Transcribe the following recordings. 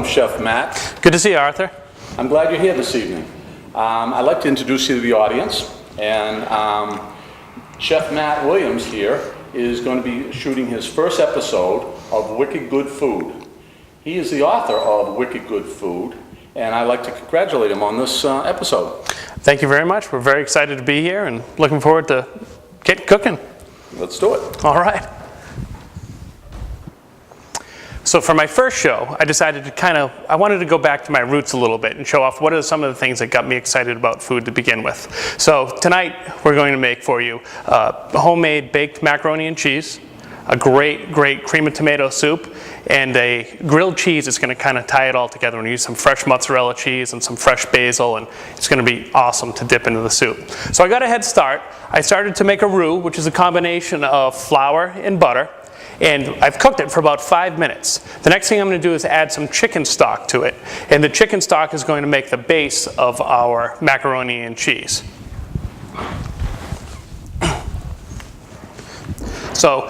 Chef Matt. Good to see you, Arthur. I'm glad you're here this evening. I'd like to introduce you to the audience. And Chef Matt Williams here is going to be shooting his first episode of Wicked Good Food. He is the author of Wicked Good Food, and I'd like to congratulate him on this episode. Thank you very much. We're very excited to be here and looking forward to get cooking. Let's do it. All right. So for my first show, I decided to I wanted to go back to my roots a little bit and show off what are some of the things that got me excited about food to begin with. So tonight, we're going to make for you homemade baked macaroni and cheese, a great cream of tomato soup, and a grilled cheese that's going to kind of tie it all together. We're going to use some fresh mozzarella cheese and some fresh basil, and it's going to be awesome to dip into the soup. So I got a head start. I started to make a roux, which is a combination of flour and butter. And I've cooked it for about 5 minutes. The next thing I'm going to do is add some chicken stock to it. And the chicken stock is going to make the base of our macaroni and cheese. So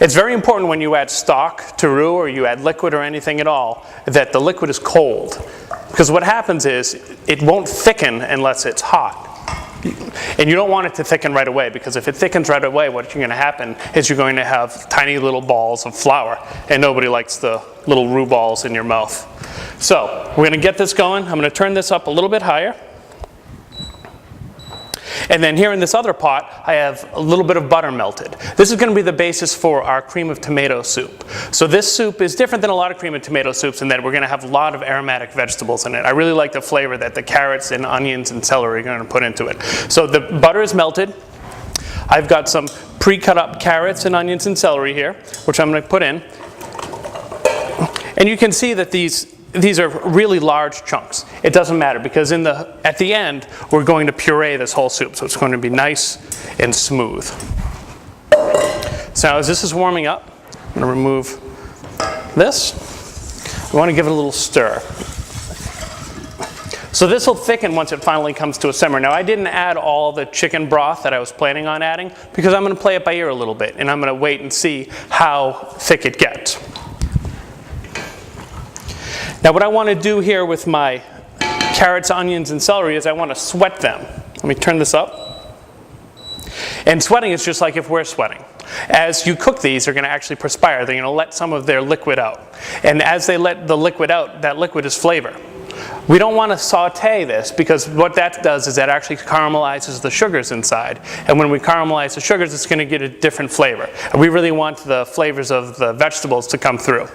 it's very important when you add stock to roux or you add liquid or anything at all that the liquid is cold. Because what happens is it won't thicken unless it's hot. And you don't want it to thicken right away, because if it thickens right away, what's going to happen is you're going to have tiny little balls of flour, and nobody likes the little roux balls in your mouth. So we're going to get this going. I'm going to turn this up a little bit higher. And then here in this other pot, I have a little bit of butter melted. This is going to be the basis for our cream of tomato soup. So this soup is different than a lot of cream of tomato soups in that we're going to have a lot of aromatic vegetables in it. I really like the flavor that the carrots and onions and celery are going to put into it. So the butter is melted. I've got some pre-cut up carrots and onions and celery here, which I'm going to put in. And you can see that these are really large chunks. It doesn't matter, because at the end, we're going to puree this whole soup, so it's going to be nice and smooth. So now as this is warming up, I'm going to remove this. I want to give it a little stir. So this will thicken once it finally comes to a simmer. Now I didn't add all the chicken broth that I was planning on adding, because I'm going to play it by ear a little bit, and I'm going to wait and see how thick it gets. Now what I want to do here with my carrots, onions, and celery is I want to sweat them. Let me turn this up. And sweating is just like if we're sweating. As you cook these, they're going to actually perspire. They're going to let some of their liquid out. And as they let the liquid out, that liquid is flavor. We don't want to saute this, because what that does is that actually caramelizes the sugars inside. And when we caramelize the sugars, it's going to get a different flavor. And we really want the flavors of the vegetables to come through.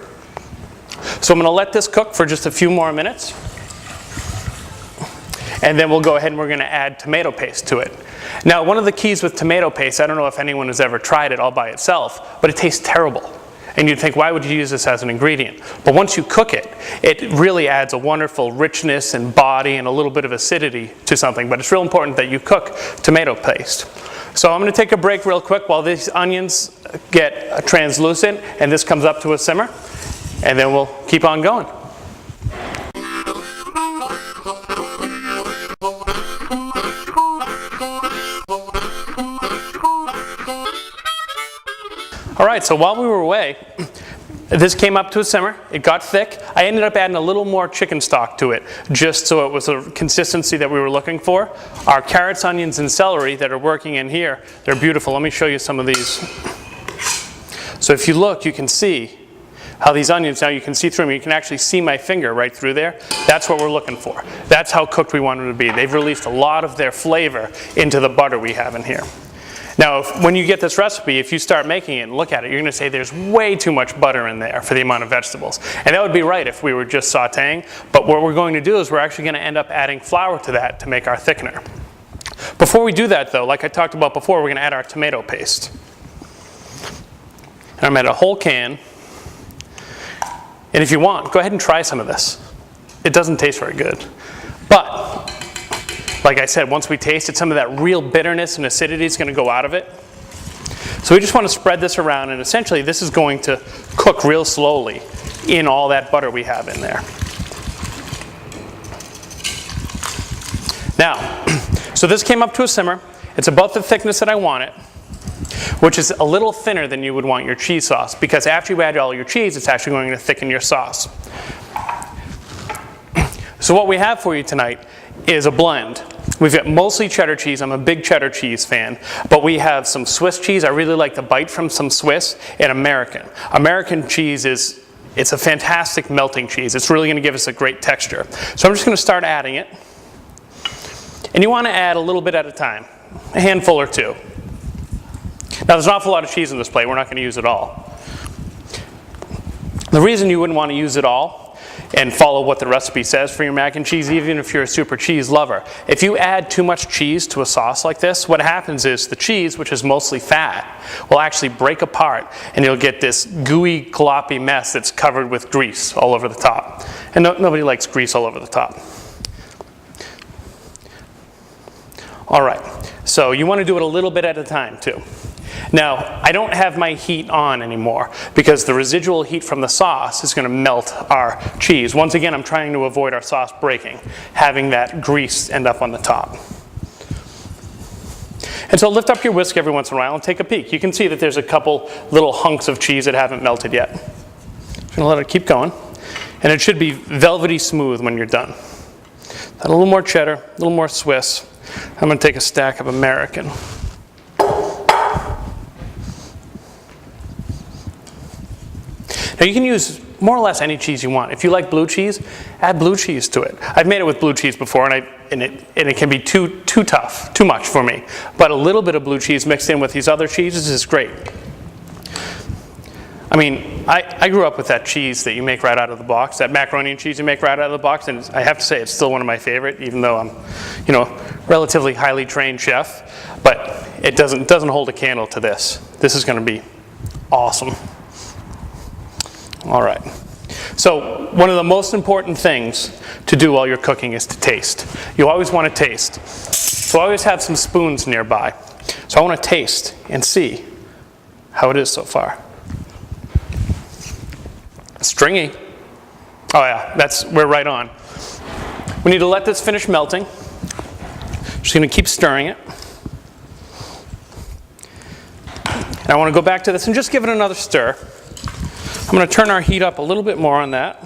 So I'm going to let this cook for just a few more minutes. And then we'll go ahead and we're going to add tomato paste to it. Now, one of the keys with tomato paste, I don't know if anyone has ever tried it all by itself, but it tastes terrible. And you'd think, why would you use this as an ingredient? But once you cook it, it really adds a wonderful richness and body and a little bit of acidity to something. But it's real important that you cook tomato paste. So I'm going to take a break real quick while these onions get translucent and this comes up to a simmer. And then we'll keep on going. All right, so while we were away, this came up to a simmer. It got thick. I ended up adding a little more chicken stock to it, just so it was a consistency that we were looking for. Our carrots, onions, and celery that are working in here, they're beautiful. Let me show you some of these. So if you look, you can see how these onions, now you can see through them, you can actually see my finger right through there. That's what we're looking for. That's how cooked we want them to be. They've released a lot of their flavor into the butter we have in here. Now, when you get this recipe, if you start making it and look at it, you're going to say there's way too much butter in there for the amount of vegetables. And that would be right if we were just sauteing, but what we're going to do is we're actually going to end up adding flour to that to make our thickener. Before we do that though, like I talked about before, we're going to add our tomato paste. And I'm at a whole can. And if you want, go ahead and try some of this. It doesn't taste very good. But, like I said, once we taste it, some of that real bitterness and acidity is going to go out of it. So we just want to spread this around, and essentially this is going to cook real slowly in all that butter we have in there. Now, so this came up to a simmer. It's about the thickness that I want it, which is a little thinner than you would want your cheese sauce, because after you add all your cheese, it's actually going to thicken your sauce. So what we have for you tonight is a blend. We've got mostly cheddar cheese. I'm a big cheddar cheese fan. But we have some Swiss cheese. I really like the bite from some Swiss, and American. American cheese it's a fantastic melting cheese. It's really going to give us a great texture. So I'm just going to start adding it. And you want to add a little bit at a time, a handful or two. Now there's an awful lot of cheese in this plate. We're not going to use it all. The reason you wouldn't want to use it all and follow what the recipe says for your mac and cheese, even if you're a super cheese lover, if you add too much cheese to a sauce like this, what happens is the cheese, which is mostly fat, will actually break apart and you'll get this gooey, gloppy mess that's covered with grease all over the top. And nobody likes grease all over the top. All right, so you want to do it a little bit at a time too. Now, I don't have my heat on anymore because the residual heat from the sauce is going to melt our cheese. Once again, I'm trying to avoid our sauce breaking, having that grease end up on the top. And so lift up your whisk every once in a while and take a peek. You can see that there's a couple little hunks of cheese that haven't melted yet. I'm going to let it keep going. And it should be velvety smooth when you're done. A little more cheddar, a little more Swiss. I'm going to take a stack of American. Now you can use more or less any cheese you want. If you like blue cheese, add blue cheese to it. I've made it with blue cheese before, and it can be too tough, too much for me. But a little bit of blue cheese mixed in with these other cheeses is great. I mean, I grew up with that cheese that you make right out of the box, that macaroni and cheese you make right out of the box, and I have to say it's still one of my favorite, even though I'm, relatively highly trained chef. But it doesn't hold a candle to this. This is going to be awesome. All right. So one of the most important things to do while you're cooking is to taste. You always want to taste. So I always have some spoons nearby. So I want to taste and see how it is so far. Stringy. Oh yeah, we're right on. We need to let this finish melting. Just going to keep stirring it. And I want to go back to this and just give it another stir. I'm going to turn our heat up a little bit more on that.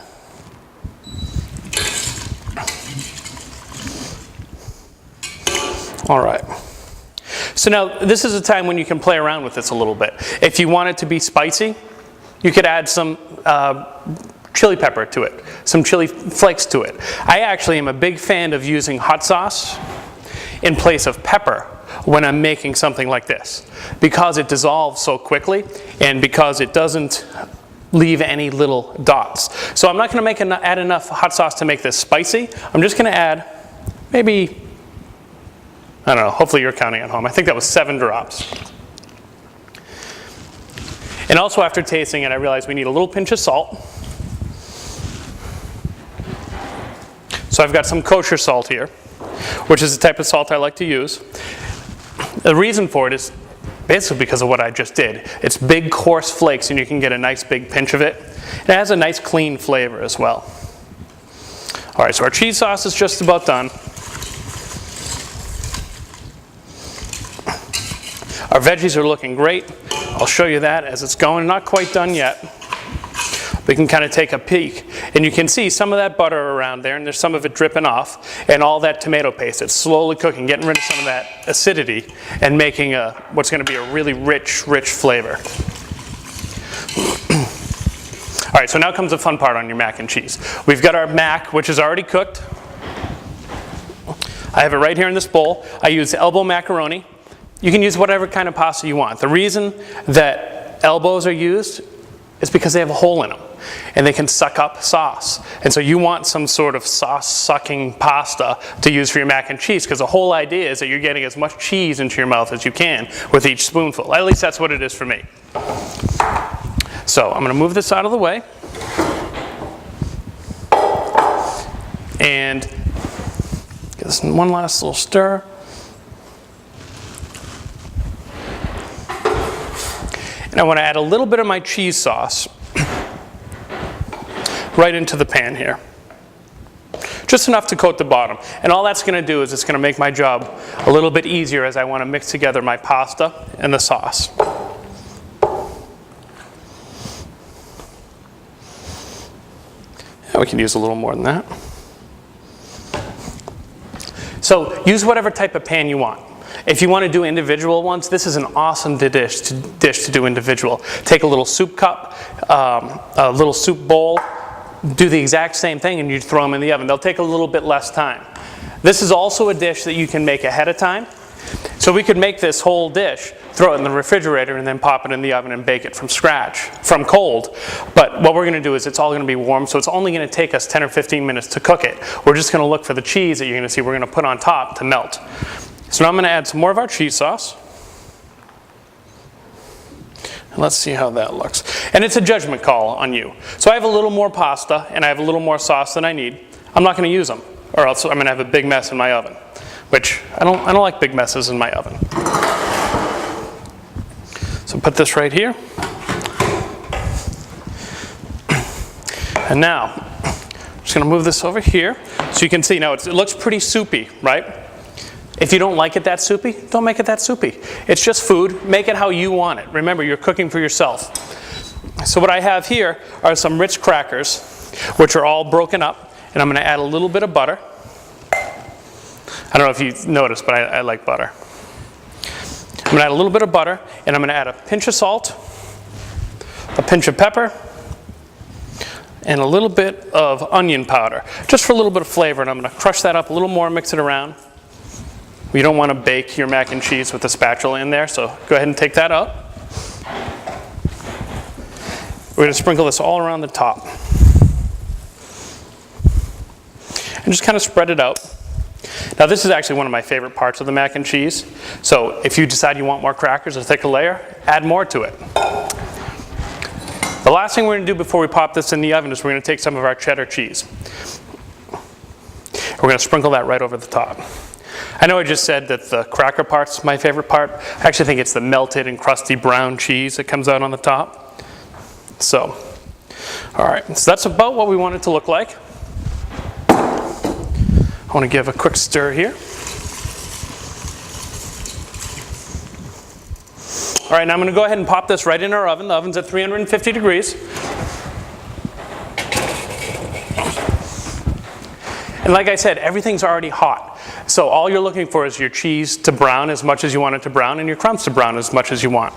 All right. So now this is a time when you can play around with this a little bit. If you want it to be spicy, you could add some chili pepper to it, some chili flakes to it. I actually am a big fan of using hot sauce in place of pepper when I'm making something like this, because it dissolves so quickly and because it doesn't leave any little dots. So I'm not going to add enough hot sauce to make this spicy. I'm just going to add maybe, I don't know, hopefully you're counting at home. I think that was 7 drops. And also after tasting it, I realized we need a little pinch of salt. So I've got some kosher salt here, which is the type of salt I like to use. The reason for it is basically because of what I just did. It's big, coarse flakes, and you can get a nice big pinch of it. It has a nice, clean flavor as well. All right, so our cheese sauce is just about done. Our veggies are looking great. I'll show you that as it's going. Not quite done yet. We can kind of take a peek. And you can see some of that butter around there, and there's some of it dripping off, and all that tomato paste. It's slowly cooking, getting rid of some of that acidity, and making what's going to be a really rich, rich flavor. All right, so now comes the fun part on your mac and cheese. We've got our mac, which is already cooked. I have it right here in this bowl. I use elbow macaroni. You can use whatever kind of pasta you want. The reason that elbows are used is because they have a hole in them and they can suck up sauce. And so you want some sort of sauce-sucking pasta to use for your mac and cheese, because the whole idea is that you're getting as much cheese into your mouth as you can with each spoonful. At least that's what it is for me. So I'm going to move this out of the way. And give this one last little stir. And I want to add a little bit of my cheese sauce right into the pan here. Just enough to coat the bottom. And all that's going to do is it's going to make my job a little bit easier as I want to mix together my pasta and the sauce. Yeah, we can use a little more than that. So use whatever type of pan you want. If you want to do individual ones, this is an awesome dish to do individual. Take a little soup cup, a little soup bowl, do the exact same thing, and you throw them in the oven. They'll take a little bit less time. This is also a dish that you can make ahead of time. So we could make this whole dish, throw it in the refrigerator, and then pop it in the oven and bake it from scratch, from cold. But what we're going to do is it's all going to be warm, so it's only going to take us 10 or 15 minutes to cook it. We're just going to look for the cheese that you're going to see we're going to put on top to melt. So now I'm going to add some more of our cheese sauce. And let's see how that looks. And it's a judgment call on you. So I have a little more pasta and I have a little more sauce than I need. I'm not going to use them, or else I'm going to have a big mess in my oven, which I don't like big messes in my oven. So put this right here. And now, I'm just going to move this over here. So you can see now it looks pretty soupy, right? If you don't like it that soupy, don't make it that soupy. It's just food. Make it how you want it. Remember, you're cooking for yourself. So what I have here are some Ritz crackers, which are all broken up. And I'm going to add a little bit of butter. I don't know if you noticed, but I like butter. I'm going to add a little bit of butter, and I'm going to add a pinch of salt, a pinch of pepper, and a little bit of onion powder, just for a little bit of flavor. And I'm going to crush that up a little more, mix it around. You don't want to bake your mac and cheese with a spatula in there, so go ahead and take that out. We're going to sprinkle this all around the top. And just kind of spread it out. Now this is actually one of my favorite parts of the mac and cheese. So if you decide you want more crackers, a thicker layer, add more to it. The last thing we're going to do before we pop this in the oven is we're going to take some of our cheddar cheese. We're going to sprinkle that right over the top. I know I just said that the cracker part's my favorite part. I actually think it's the melted and crusty brown cheese that comes out on the top. So, all right, so that's about what we want it to look like. I want to give a quick stir here. All right, now I'm going to go ahead and pop this right in our oven. The oven's at 350 degrees. And like I said, everything's already hot. So all you're looking for is your cheese to brown as much as you want it to brown, and your crumbs to brown as much as you want.